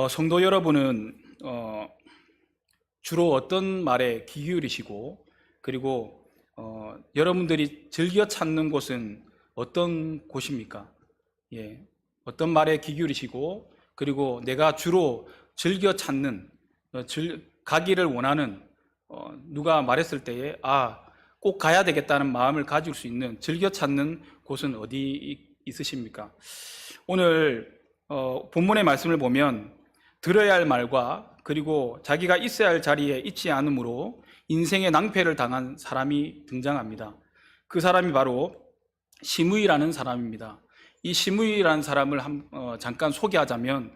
성도 여러분은 주로 어떤 말에 귀 기울이시고, 그리고 여러분들이 즐겨 찾는 곳은 어떤 곳입니까? 어떤 말에 귀 기울이시고, 그리고 내가 주로 즐겨 찾는, 가기를 원하는, 누가 말했을 때에 꼭 가야 되겠다는 마음을 가질 수 있는, 즐겨 찾는 곳은 어디 있으십니까? 오늘 본문의 말씀을 보면 들어야 할 말과 그리고 자기가 있어야 할 자리에 있지 않으므로 인생의 낭패를 당한 사람이 등장합니다. 그 사람이 바로 시므이라는 사람입니다. 이 시므이라는 사람을 잠깐 소개하자면,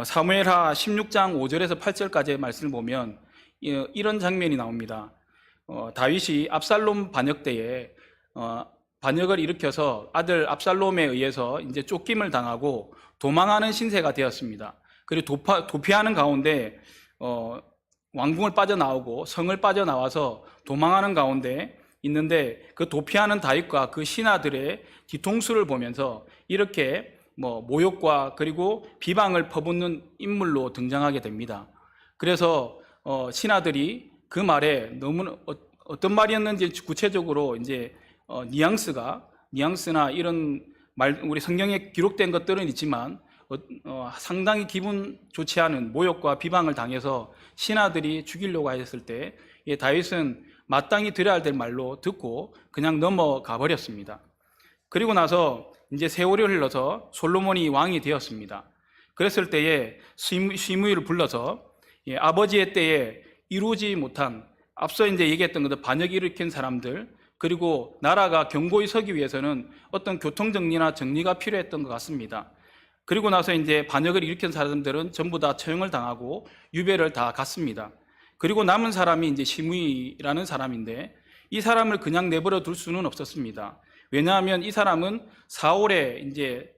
사무엘하 16장 5절에서 8절까지의 말씀을 보면 이런 장면이 나옵니다. 다윗이 압살롬 반역 때에 반역을 일으켜서 아들 압살롬에 의해서 이제 쫓김을 당하고 도망하는 신세가 되었습니다. 그리고 도피하는 가운데 왕궁을 빠져나오고 성을 빠져나와서 도망하는 가운데 있는데, 그 도피하는 다윗과 그 신하들의 뒤통수를 보면서 이렇게 모욕과 그리고 비방을 퍼붓는 인물로 등장하게 됩니다. 그래서 신하들이 그 말에 너무 어떤 말이었는지 구체적으로 이제 뉘앙스나 이런 말, 우리 성경에 기록된 것들은 있지만 상당히 기분 좋지 않은 모욕과 비방을 당해서 신하들이 죽이려고 하였을 때 다윗은 마땅히 들어야 될 말로 듣고 그냥 넘어가 버렸습니다. 그리고 나서 이제 세월이 흘러서 솔로몬이 왕이 되었습니다. 그랬을 때에 시므이를 불러서 아버지의 때에 이루지 못한, 앞서 이제 얘기했던 것들, 반역을 일으킨 사람들, 그리고 나라가 견고히 서기 위해서는 어떤 교통정리나 정리가 필요했던 것 같습니다. 그리고 나서 이제 반역을 일으킨 사람들은 전부 다 처형을 당하고 유배를 다 갔습니다. 그리고 남은 사람이 이제 시므이라는 사람인데, 이 사람을 그냥 내버려 둘 수는 없었습니다. 왜냐하면 이 사람은 사울의 이제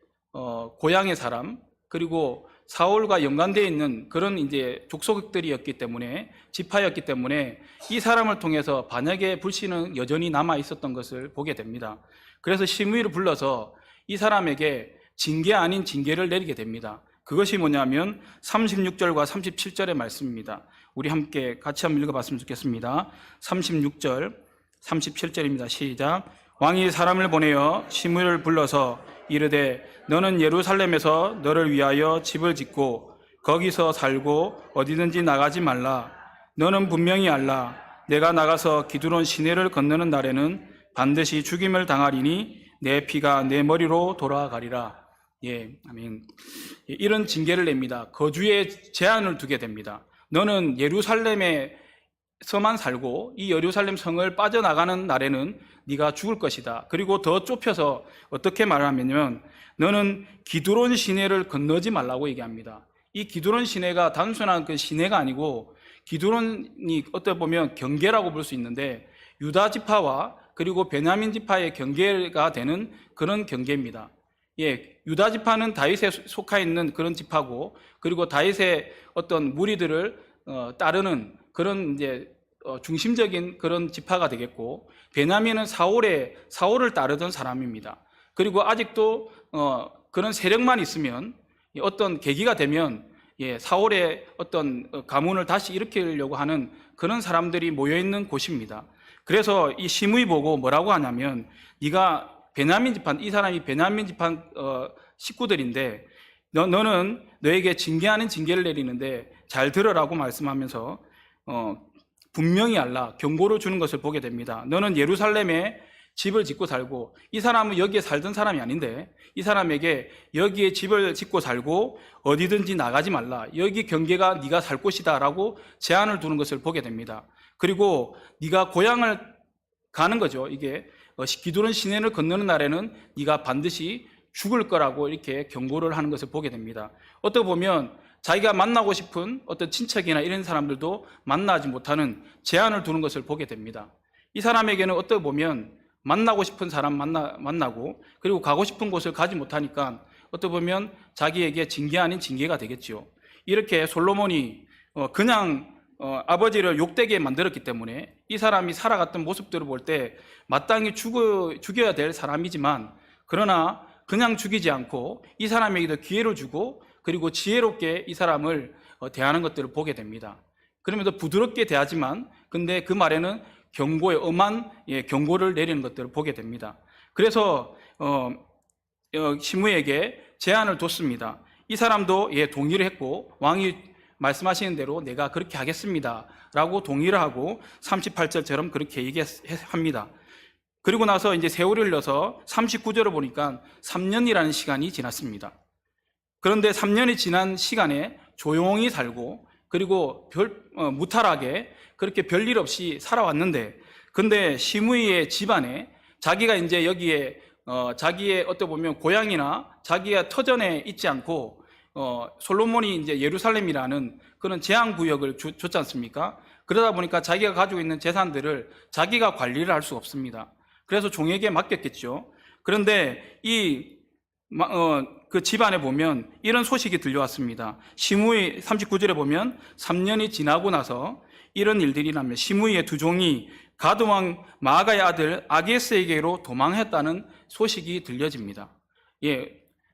고향의 사람, 그리고 사울과 연관되어 있는 그런 이제 족속들이었기 때문에, 지파였기 때문에 이 사람을 통해서 반역의 불씨는 여전히 남아 있었던 것을 보게 됩니다. 그래서 시므이를 불러서 이 사람에게 징계 아닌 징계를 내리게 됩니다. 그것이 뭐냐면 36절과 37절의 말씀입니다. 우리 함께 같이 한번 읽어봤으면 좋겠습니다. 36절, 37절입니다. 시작. 왕이 사람을 보내어 시므이를 불러서 이르되 너는 예루살렘에서 너를 위하여 집을 짓고 거기서 살고 어디든지 나가지 말라. 너는 분명히 알라. 내가 나가서 기드론 시내를 건너는 날에는 반드시 죽임을 당하리니 내 피가 내 머리로 돌아가리라. 아멘. 이런 징계를 냅니다. 거주에 제한을 두게 됩니다. 너는 예루살렘에서만 살고 이 예루살렘 성을 빠져나가는 날에는 네가 죽을 것이다. 그리고 더 좁혀서 어떻게 말하냐면 너는 기드론 시내를 건너지 말라고 얘기합니다. 이 기드론 시내가 단순한 그 시내가 아니고, 기드론이 어떻게 보면 경계라고 볼 수 있는데 유다 지파와 그리고 베냐민 지파의 경계가 되는 그런 경계입니다. 유다 지파는 다윗에 속해 있는 그런 지파고, 그리고 다윗의 어떤 무리들을 따르는 그런 이제 중심적인 그런 지파가 되겠고, 베냐민은 사울을 따르던 사람입니다. 그리고 아직도 그런 세력만 있으면, 어떤 계기가 되면 사울의 어떤 가문을 다시 일으키려고 하는 그런 사람들이 모여 있는 곳입니다. 그래서 이 시므이 보고 뭐라고 하냐면, 네가 베냐민 지파, 이 사람이 베냐민 지파 식구들인데 너는 너에게 징계 아닌 징계를 내리는데 잘 들으라고 말씀하면서 분명히 알라, 경고를 주는 것을 보게 됩니다. 너는 예루살렘에 집을 짓고 살고, 이 사람은 여기에 살던 사람이 아닌데 이 사람에게 여기에 집을 짓고 살고 어디든지 나가지 말라, 여기 경계가 네가 살 곳이다 라고 제한을 두는 것을 보게 됩니다. 그리고 네가 고향을 가는 거죠. 이게 기드론 시내를 건너는 날에는 네가 반드시 죽을 거라고 이렇게 경고를 하는 것을 보게 됩니다. 어떻게 보면 자기가 만나고 싶은 어떤 친척이나 이런 사람들도 만나지 못하는 제한을 두는 것을 보게 됩니다. 이 사람에게는 어떻게 보면 만나고 싶은 사람 만나고, 그리고 가고 싶은 곳을 가지 못하니까 어떻게 보면 자기에게 징계 아닌 징계가 되겠죠. 이렇게 솔로몬이 그냥 아버지를 욕되게 만들었기 때문에 이 사람이 살아갔던 모습들을 볼 때 마땅히 죽여야 될 사람이지만, 그러나 그냥 죽이지 않고 이 사람에게도 기회를 주고 그리고 지혜롭게 이 사람을 대하는 것들을 보게 됩니다. 그러면서 부드럽게 대하지만 근데 그 말에는 경고의 엄한 경고를 내리는 것들을 보게 됩니다. 그래서 시므에게 제안을 뒀습니다. 이 사람도 동의를 했고 왕이 말씀하시는 대로 내가 그렇게 하겠습니다 라고 동의를 하고 38절처럼 그렇게 얘기합니다. 그리고 나서 이제 세월이 흘러서 39절을 보니까 3년이라는 시간이 지났습니다. 그런데 3년이 지난 시간에 조용히 살고 그리고 무탈하게 그렇게 별일 없이 살아왔는데, 근데 시므이의 집안에 자기가 이제 여기에 자기의 어떻게 보면 고향이나 자기가 터전에 있지 않고 솔로몬이 이제 예루살렘이라는 그런 제한구역을 줬지 않습니까? 그러다 보니까 자기가 가지고 있는 재산들을 자기가 관리를 할 수 없습니다. 그래서 종에게 맡겼겠죠. 그런데 그 집안에 보면 이런 소식이 들려왔습니다. 시므이 39절에 보면 3년이 지나고 나서 이런 일들이 나면 시므이의 두 종이 가드왕 마아가의 아들 아기에스에게로 도망했다는 소식이 들려집니다.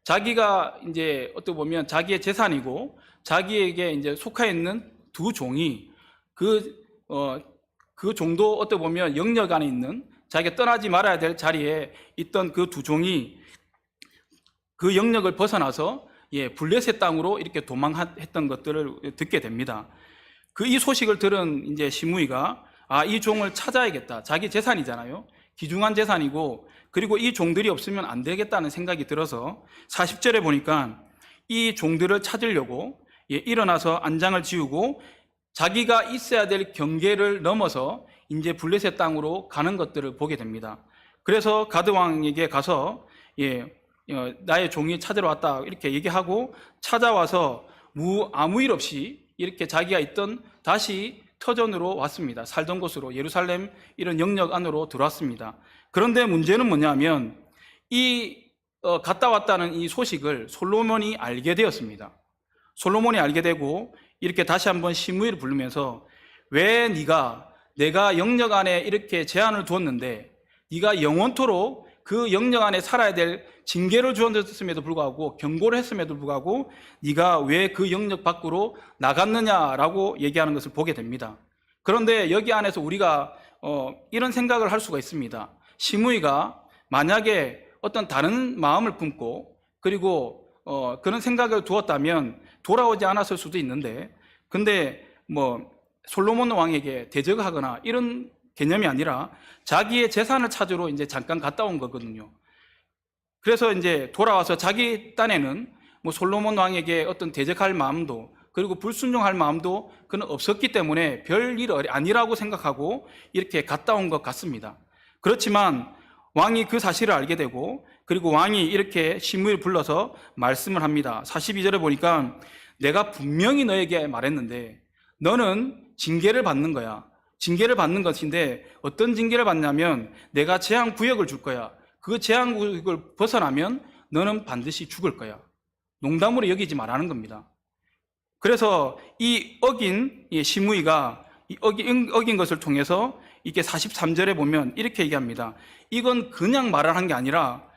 자기가 이제 어떻게 보면 자기의 재산이고 자기에게 이제 속해 있는 두 종이 그 종도 어떻게 보면 영역 안에 있는 자기가 떠나지 말아야 될 자리에 있던 그 두 종이 그 영역을 벗어나서 블레셋 땅으로 이렇게 도망했던 것들을 듣게 됩니다. 이 소식을 들은 이제 시므이가 이 종을 찾아야겠다. 자기 재산이잖아요. 귀중한 재산이고 그리고 이 종들이 없으면 안 되겠다는 생각이 들어서 40절에 보니까 이 종들을 찾으려고 일어나서 안장을 지우고 자기가 있어야 될 경계를 넘어서 이제 블레셋 땅으로 가는 것들을 보게 됩니다. 그래서 가드 왕에게 가서 나의 종이 찾으러 왔다 이렇게 얘기하고 찾아와서 아무 일 없이 이렇게 자기가 있던 다시 터전으로 왔습니다. 살던 곳으로 예루살렘 이런 영역 안으로 들어왔습니다. 그런데 문제는 뭐냐면 갔다 왔다는 이 소식을 솔로몬이 알게 되었습니다. 솔로몬이 알게 되고 이렇게 다시 한번 시므이를 부르면서 왜 내가 영역 안에 이렇게 제한을 두었는데 네가 영원토록 그 영역 안에 살아야 될 징계를 주었음에도 불구하고 경고를 했음에도 불구하고 네가 왜 그 영역 밖으로 나갔느냐라고 얘기하는 것을 보게 됩니다. 그런데 여기 안에서 우리가 이런 생각을 할 수가 있습니다. 시므이가 만약에 어떤 다른 마음을 품고 그리고 그런 생각을 두었다면 돌아오지 않았을 수도 있는데, 근데 솔로몬 왕에게 대적하거나 이런 개념이 아니라 자기의 재산을 찾으러 이제 잠깐 갔다 온 거거든요. 그래서 이제 돌아와서 자기 딴에는 솔로몬 왕에게 어떤 대적할 마음도 그리고 불순종할 마음도 그는 없었기 때문에 별일 아니라고 생각하고 이렇게 갔다 온 것 같습니다. 그렇지만 왕이 그 사실을 알게 되고 그리고 왕이 이렇게 시므이를 불러서 말씀을 합니다. 42절에 보니까 내가 분명히 너에게 말했는데 너는 징계를 받는 거야. 징계를 받는 것인데 어떤 징계를 받냐면 내가 제한구역을 줄 거야. 그 제한구역을 벗어나면 너는 반드시 죽을 거야. 농담으로 여기지 말라는 겁니다. 그래서 시므이가 어긴 것을 통해서 이렇게 43절에 보면 이렇게 얘기합니다. 이건 그냥 말을 게 아니라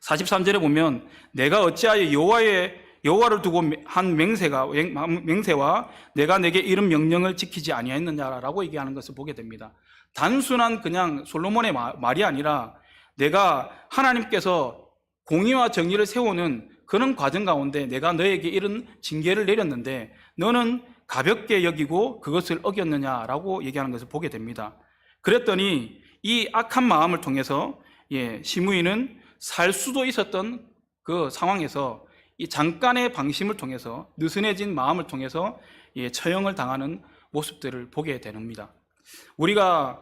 43절에 보면 내가 어찌하여 여호와를 두고 한 맹세와 내가 내게 이런 명령을 지키지 아니하였느냐라고 얘기하는 것을 보게 됩니다. 단순한 그냥 솔로몬의 말이 아니라 내가 하나님께서 공의와 정의를 세우는 그런 과정 가운데 내가 너에게 이런 징계를 내렸는데 너는 가볍게 여기고 그것을 어겼느냐라고 얘기하는 것을 보게 됩니다. 그랬더니 이 악한 마음을 통해서 시므이는 살 수도 있었던 그 상황에서 이 잠깐의 방심을 통해서 느슨해진 마음을 통해서 처형을 당하는 모습들을 보게 됩니다. 우리가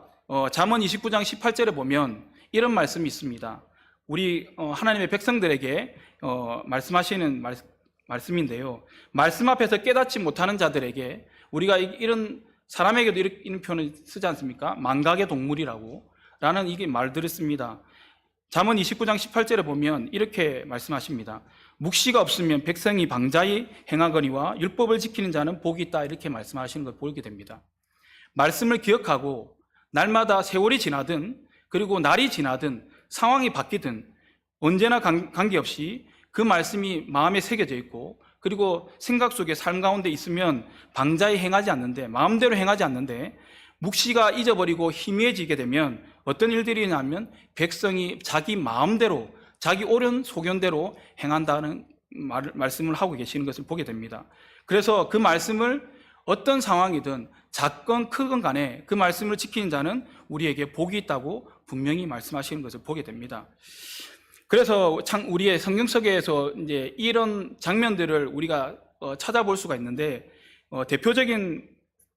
잠언 29장 18절에 보면 이런 말씀이 있습니다. 우리 하나님의 백성들에게 말씀하시는 말씀인데요. 말씀 앞에서 깨닫지 못하는 자들에게 우리가 이런 사람에게도 이런 표현을 쓰지 않습니까? 망각의 동물이라고 라는 이게 말들을 씁니다. 잠언 29장 18절에 보면 이렇게 말씀하십니다. 묵시가 없으면 백성이 방자히 행하거니와 율법을 지키는 자는 복이 있다 이렇게 말씀하시는 걸 보게 됩니다. 말씀을 기억하고 날마다 세월이 지나든 그리고 날이 지나든 상황이 바뀌든 언제나 관계없이 그 말씀이 마음에 새겨져 있고, 그리고 생각 속에 삶 가운데 있으면 방자히 행하지 않는데, 마음대로 행하지 않는데, 묵시가 잊어버리고 희미해지게 되면 어떤 일들이 나면 백성이 자기 마음대로, 자기 옳은 소견대로 행한다는 말씀을 하고 계시는 것을 보게 됩니다. 그래서 그 말씀을 어떤 상황이든 작건 크건 간에 그 말씀을 지키는 자는 우리에게 복이 있다고 분명히 말씀하시는 것을 보게 됩니다. 그래서 우리의 성경 속에서 이제 이런 장면들을 우리가 찾아볼 수가 있는데, 대표적인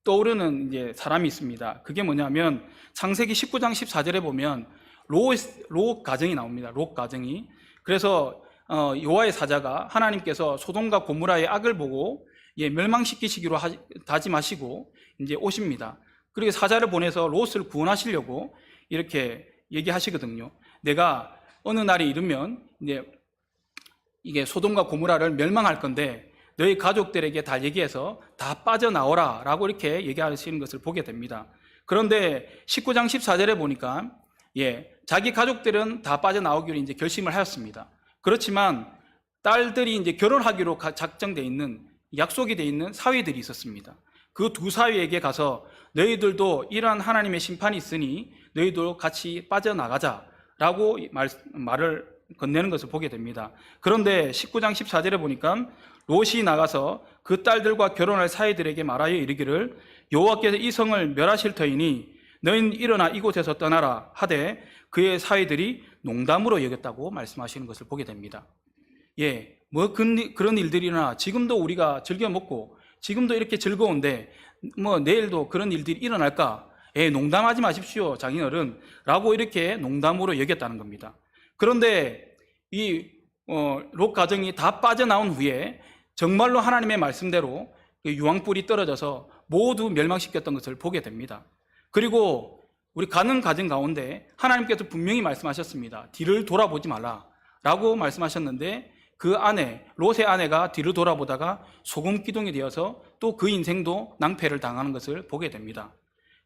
떠오르는 이제 사람이 있습니다. 그게 뭐냐면 창세기 19장 14절에 보면 롯 가정이 나옵니다. 롯 가정이. 그래서 여호와의 사자가 하나님께서 소돔과 고모라의 악을 보고 멸망시키시기로 다짐하시고 이제 오십니다. 그리고 사자를 보내서 롯을 구원하시려고 이렇게 얘기하시거든요. 내가 어느 날이 이르면 이제 이게 소돔과 고모라를 멸망할 건데 너희 가족들에게 다 얘기해서 다 빠져나오라 라고 이렇게 얘기하시는 것을 보게 됩니다. 그런데 19장 14절에 보니까 자기 가족들은 다 빠져나오기로 이제 결심을 하였습니다. 그렇지만 딸들이 이제 결혼하기로 작정되어 있는, 약속이 되어 있는 사위들이 있었습니다. 그 두 사위에게 가서 너희들도 이러한 하나님의 심판이 있으니 너희도 같이 빠져나가자 라고 말을 건네는 것을 보게 됩니다. 그런데 19장 14절에 보니까 롯이 나가서 그 딸들과 결혼할 사위들에게 말하여 이르기를 여호와께서 이 성을 멸하실 터이니 너희는 일어나 이곳에서 떠나라 하되 그의 사위들이 농담으로 여겼다고 말씀하시는 것을 보게 됩니다. 뭐 그런 일들이 일어나 지금도 우리가 즐겨 먹고 지금도 이렇게 즐거운데 뭐 내일도 그런 일들이 일어날까? 농담하지 마십시오, 장인어른 라고 이렇게 농담으로 여겼다는 겁니다. 그런데 이 롯 가정이 다 빠져나온 후에 정말로 하나님의 말씀대로 유황불이 떨어져서 모두 멸망시켰던 것을 보게 됩니다. 그리고 우리 가는 가정 가운데 하나님께서 분명히 말씀하셨습니다. 뒤를 돌아보지 말라 라고 말씀하셨는데 그 아내, 롯의 아내가 뒤를 돌아보다가 소금 기둥이 되어서 또 그 인생도 낭패를 당하는 것을 보게 됩니다.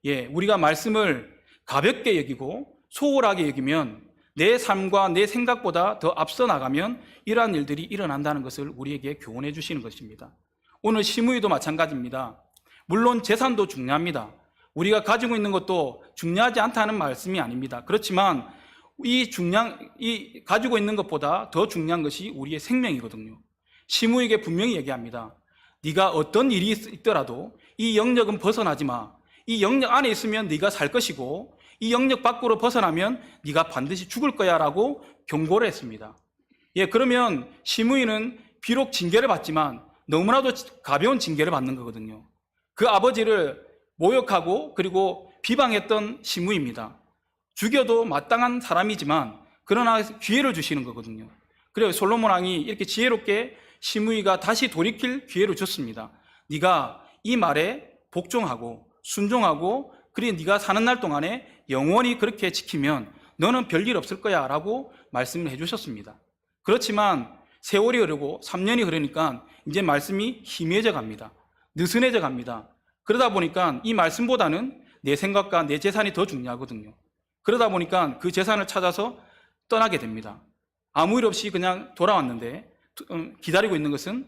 우리가 말씀을 가볍게 여기고 소홀하게 여기면 내 삶과 내 생각보다 더 앞서 나가면 이러한 일들이 일어난다는 것을 우리에게 교훈해 주시는 것입니다. 오늘 시므이도 마찬가지입니다. 물론 재산도 중요합니다. 우리가 가지고 있는 것도 중요하지 않다는 말씀이 아닙니다. 그렇지만 이 가지고 있는 것보다 더 중요한 것이 우리의 생명이거든요. 시므이에게 분명히 얘기합니다. 네가 어떤 일이 있더라도 이 영역은 벗어나지 마. 이 영역 안에 있으면 네가 살 것이고 이 영역 밖으로 벗어나면 네가 반드시 죽을 거야 라고 경고를 했습니다. 그러면 시므이는 비록 징계를 받지만 너무나도 가벼운 징계를 받는 거거든요. 그 아버지를 모욕하고 그리고 비방했던 시므이입니다. 죽여도 마땅한 사람이지만 그러나 기회를 주시는 거거든요. 그래서 솔로몬 왕이 이렇게 지혜롭게 시므이가 다시 돌이킬 기회를 줬습니다. 네가 이 말에 복종하고 순종하고 그리고 네가 사는 날 동안에 영원히 그렇게 지키면 너는 별일 없을 거야 라고 말씀을 해주셨습니다. 그렇지만 세월이 흐르고 3년이 흐르니까 이제 말씀이 희미해져 갑니다. 느슨해져 갑니다. 그러다 보니까 이 말씀보다는 내 생각과 내 재산이 더 중요하거든요. 그러다 보니까 그 재산을 찾아서 떠나게 됩니다. 아무 일 없이 그냥 돌아왔는데 기다리고 있는 것은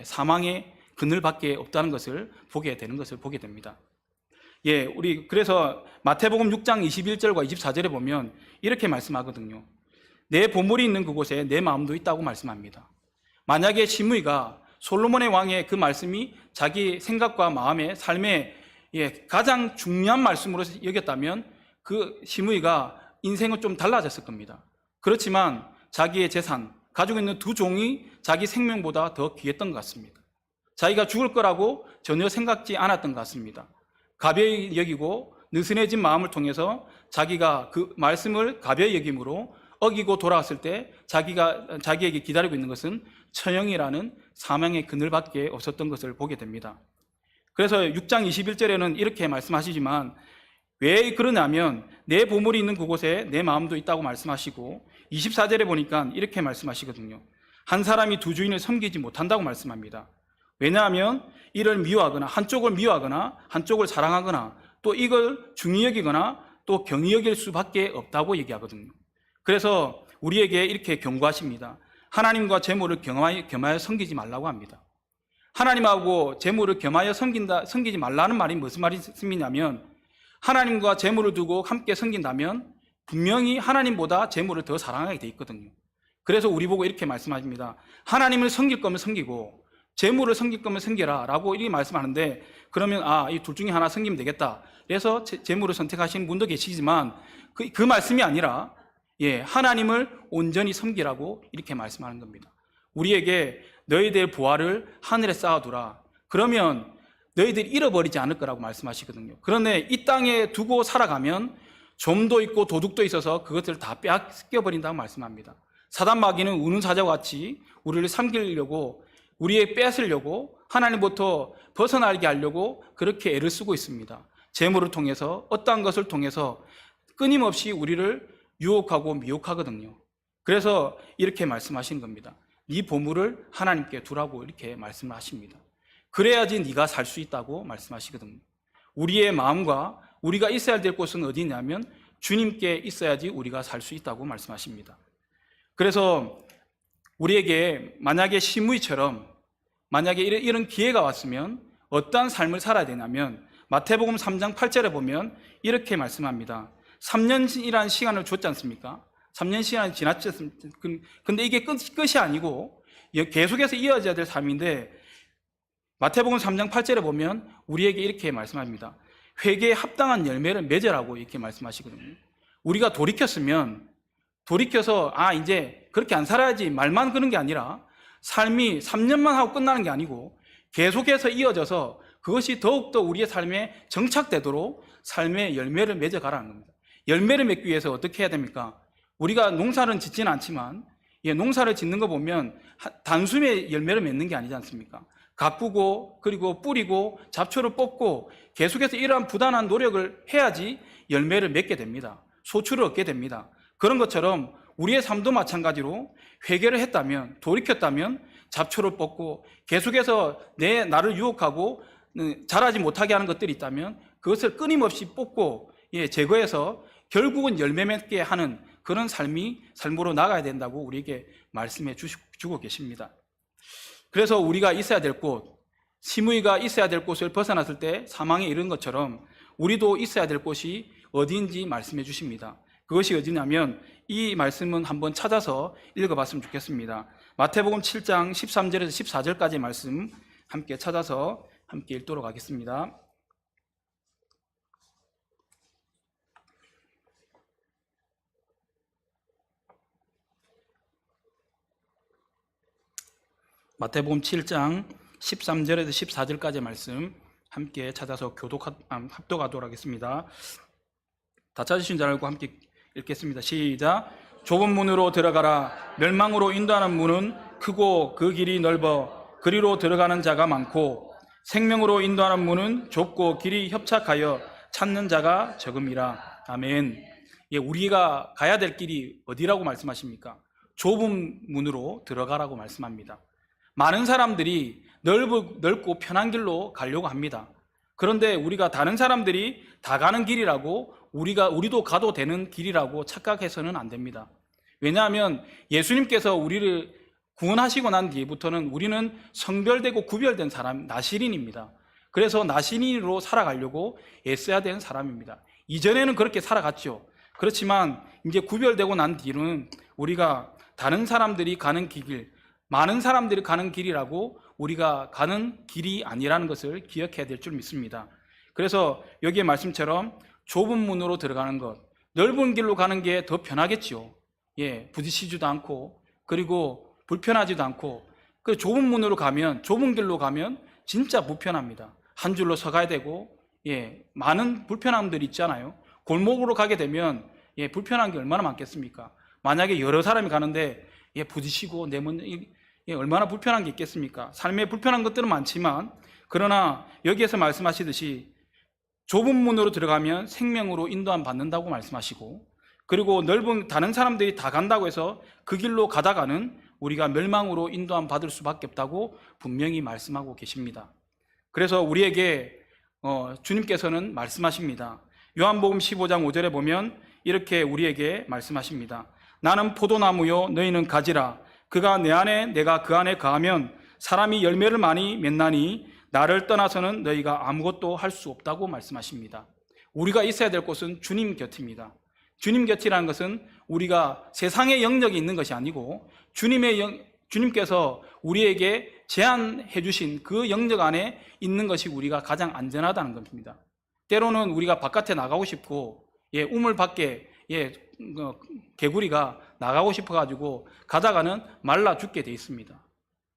사망의 그늘밖에 없다는 것을 보게 되는 것을 보게 됩니다. 우리 그래서 마태복음 6장 21절과 24절에 보면 이렇게 말씀하거든요. 내 보물이 있는 그곳에 내 마음도 있다고 말씀합니다. 만약에 시므이가 솔로몬의 왕의 그 말씀이 자기 생각과 마음의 삶의 가장 중요한 말씀으로 여겼다면 그 시므이가 인생은 좀 달라졌을 겁니다. 그렇지만 자기의 재산, 가지고 있는 두 종이 자기 생명보다 더 귀했던 것 같습니다. 자기가 죽을 거라고 전혀 생각지 않았던 것 같습니다. 가벼이 여기고 느슨해진 마음을 통해서 자기가 그 말씀을 가벼이 여김으로 어기고 돌아왔을 때 자기에게 기다리고 있는 것은 처형이라는 사망의 그늘밖에 없었던 것을 보게 됩니다. 그래서 6장 21절에는 이렇게 말씀하시지만 왜 그러냐면 내 보물이 있는 그곳에 내 마음도 있다고 말씀하시고 24절에 보니까 이렇게 말씀하시거든요. 한 사람이 두 주인을 섬기지 못한다고 말씀합니다. 왜냐하면 이를 미워하거나 한쪽을 미워하거나 한쪽을 사랑하거나 또 이걸 중히 여기거나 또 경히 여길 수밖에 없다고 얘기하거든요. 그래서 우리에게 이렇게 경고하십니다. 하나님과 재물을 겸하여 섬기지 말라고 합니다. 하나님하고 재물을 겸하여 섬기지 말라는 말이 무슨 말이냐면, 하나님과 재물을 두고 함께 섬긴다면 분명히 하나님보다 재물을 더 사랑하게 돼 있거든요. 그래서 우리 보고 이렇게 말씀하십니다. 하나님을 섬길 거면 섬기고 재물을 섬길 거면 섬겨라 라고 이렇게 말씀하는데, 그러면 이 둘 중에 하나 섬기면 되겠다, 그래서 재물을 선택하시는 분도 계시지만 그 말씀이 아니라 하나님을 온전히 섬기라고 이렇게 말씀하는 겁니다. 우리에게 너희들 부활을 하늘에 쌓아두라, 그러면 너희들이 잃어버리지 않을 거라고 말씀하시거든요. 그런데 이 땅에 두고 살아가면 좀도 있고 도둑도 있어서 그것들을 다 뺏겨버린다고 말씀합니다. 사단 마귀는 우는 사자와 같이 우리를 삼키려고, 우리의 뺏으려고, 하나님부터 벗어나게 하려고 그렇게 애를 쓰고 있습니다. 재물을 통해서, 어떠한 것을 통해서 끊임없이 우리를 유혹하고 미혹하거든요. 그래서 이렇게 말씀하시는 겁니다. 네 보물을 하나님께 두라고 이렇게 말씀을 하십니다. 그래야지 네가 살 수 있다고 말씀하시거든요. 우리의 마음과 우리가 있어야 될 곳은 어디냐면 주님께 있어야지 우리가 살 수 있다고 말씀하십니다. 그래서 우리에게 만약에 시므이처럼 만약에 이런 기회가 왔으면 어떠한 삶을 살아야 되냐면, 마태복음 3장 8절에 보면 이렇게 말씀합니다. 3년이라는 시간을 줬지 않습니까? 3년 시간이 지났지 않습니까? 근데 이게 끝이 아니고 계속해서 이어져야 될 삶인데, 마태복음 3장 8절에 보면 우리에게 이렇게 말씀합니다. 회개에 합당한 열매를 맺으라고 이렇게 말씀하시거든요. 우리가 돌이켜서 이제 그렇게 안 살아야지 말만 그런 게 아니라, 삶이 3년만 하고 끝나는 게 아니고 계속해서 이어져서 그것이 더욱더 우리의 삶에 정착되도록 삶의 열매를 맺어가라는 겁니다. 열매를 맺기 위해서 어떻게 해야 됩니까? 우리가 농사를 짓지는 않지만 농사를 짓는 거 보면 단숨에 열매를 맺는 게 아니지 않습니까? 가꾸고 그리고 뿌리고 잡초를 뽑고 계속해서 이러한 부단한 노력을 해야지 열매를 맺게 됩니다. 소출을 얻게 됩니다. 그런 것처럼 우리의 삶도 마찬가지로 회개를 했다면, 돌이켰다면 잡초를 뽑고 계속해서 나를 유혹하고 자라지 못하게 하는 것들이 있다면 그것을 끊임없이 뽑고 제거해서 결국은 열매 맺게 하는 그런 삶으로 나가야 된다고 우리에게 말씀해 주고 계십니다. 그래서 우리가 있어야 될 곳, 시므이가 있어야 될 곳을 벗어났을 때 사망에 이른 것처럼 우리도 있어야 될 곳이 어디인지 말씀해 주십니다. 그것이 어디냐면 이 말씀은 한번 찾아서 읽어봤으면 좋겠습니다. 마태복음 7장 13절에서 14절까지 말씀 함께 찾아서 함께 읽도록 하겠습니다. 마태복음 7장 13절에서 14절까지 말씀 함께 찾아서 합독하도록 하겠습니다. 다 찾으신 줄 알고 함께 읽겠습니다. 시작. 좁은 문으로 들어가라. 멸망으로 인도하는 문은 크고 그 길이 넓어 그리로 들어가는 자가 많고, 생명으로 인도하는 문은 좁고 길이 협착하여 찾는 자가 적음이라. 아멘. 우리가 가야 될 길이 어디라고 말씀하십니까? 좁은 문으로 들어가라고 말씀합니다. 많은 사람들이 넓고 편한 길로 가려고 합니다. 그런데 우리가 다른 사람들이 다 가는 길이라고 우리도 가도 되는 길이라고 착각해서는 안 됩니다. 왜냐하면 예수님께서 우리를 구원하시고 난 뒤부터는 우리는 성별되고 구별된 사람, 나시린입니다. 그래서 나시린으로 살아가려고 애써야 되는 사람입니다. 이전에는 그렇게 살아갔죠. 그렇지만 이제 구별되고 난 뒤는 우리가 다른 사람들이 가는 길, 많은 사람들이 가는 길이라고 우리가 가는 길이 아니라는 것을 기억해야 될 줄 믿습니다. 그래서 여기의 말씀처럼 좁은 문으로 들어가는 것, 넓은 길로 가는 게 더 편하겠죠. 부딪히지도 않고 그리고 불편하지도 않고, 그 좁은 문으로 가면, 좁은 길로 가면 진짜 불편합니다. 한 줄로 서가야 되고, 많은 불편함들이 있잖아요. 골목으로 가게 되면 불편한 게 얼마나 많겠습니까? 만약에 여러 사람이 가는데 부딪히고 얼마나 불편한 게 있겠습니까? 삶에 불편한 것들은 많지만, 그러나 여기에서 말씀하시듯이 좁은 문으로 들어가면 생명으로 인도함 받는다고 말씀하시고, 그리고 넓은 다른 사람들이 다 간다고 해서 그 길로 가다가는 우리가 멸망으로 인도함 받을 수밖에 없다고 분명히 말씀하고 계십니다. 그래서 우리에게 주님께서는 말씀하십니다. 요한복음 15장 5절에 보면 이렇게 우리에게 말씀하십니다. 나는 포도나무요 너희는 가지라. 그가 내 안에 내가 그 안에 거하면 사람이 열매를 많이 맺나니 나를 떠나서는 너희가 아무것도 할 수 없다고 말씀하십니다. 우리가 있어야 될 곳은 주님 곁입니다. 주님 곁이라는 것은 우리가 세상의 영역이 있는 것이 아니고 주님께서 우리에게 제한해 주신 그 영역 안에 있는 것이 우리가 가장 안전하다는 겁니다. 때로는 우리가 바깥에 나가고 싶고 우물 밖에 개구리가 나가고 싶어가지고 가다가는 말라 죽게 돼 있습니다.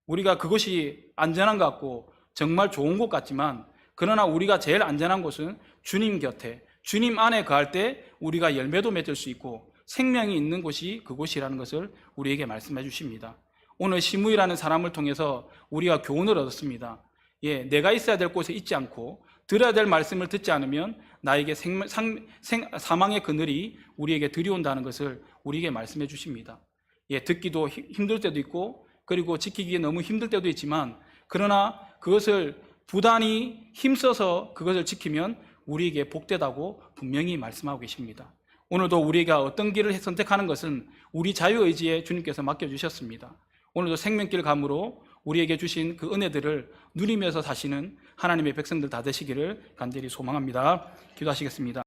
우리가 그것이 안전한 것 같고 정말 좋은 곳 같지만, 그러나 우리가 제일 안전한 곳은 주님 곁에, 주님 안에 거할 때 우리가 열매도 맺을 수 있고 생명이 있는 곳이 그곳이라는 것을 우리에게 말씀해 주십니다. 오늘 시므이라는 사람을 통해서 우리가 교훈을 얻었습니다. 내가 있어야 될 곳에 있지 않고 들어야 될 말씀을 듣지 않으면 나에게 사망의 그늘이 우리에게 들이온다는 것을 우리에게 말씀해 주십니다. 듣기도 힘들 때도 있고, 그리고 지키기 너무 힘들 때도 있지만, 그러나 그것을 부단히 힘써서 그것을 지키면 우리에게 복되다고 분명히 말씀하고 계십니다. 오늘도 우리가 어떤 길을 선택하는 것은 우리 자유의지에 주님께서 맡겨주셨습니다. 오늘도 생명길 감으로 우리에게 주신 그 은혜들을 누리면서 사시는 하나님의 백성들 다 되시기를 간절히 소망합니다. 기도하시겠습니다.